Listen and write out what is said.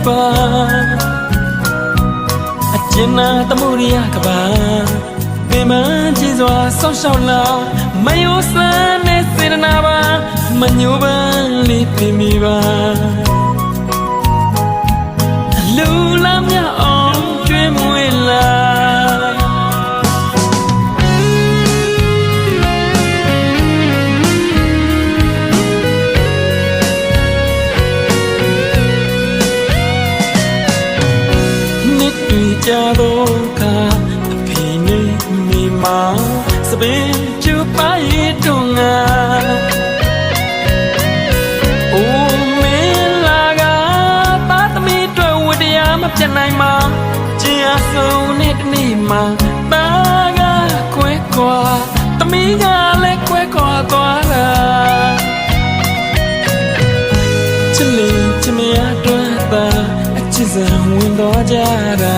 ပါအကျဉ်းနာတမှုရိယကပါပင်မကြီးစွာဆောက်ရှောက်လာမယိုစမ်းနဲ့စေတနာပါမညိုပန်းလေးပြမိပါလူလာမြအောင်ကျွေးမွေးလာကြတော့ခါအဖေနဲ့မိမစပင်းကျပါရတော့ငါအိုးမင်းလာကတာသမီးတွေ့ဝတရားမပြတ်နိုင်မှာကျင်အဆုံးနဲ့တနေ့မှာတာကခွဲခွာသမီးကလည်းခွဲခွာသွားတာချစ်လေးချစ်မရတော့တာအချစ်စံဝင်တော့ကြတာ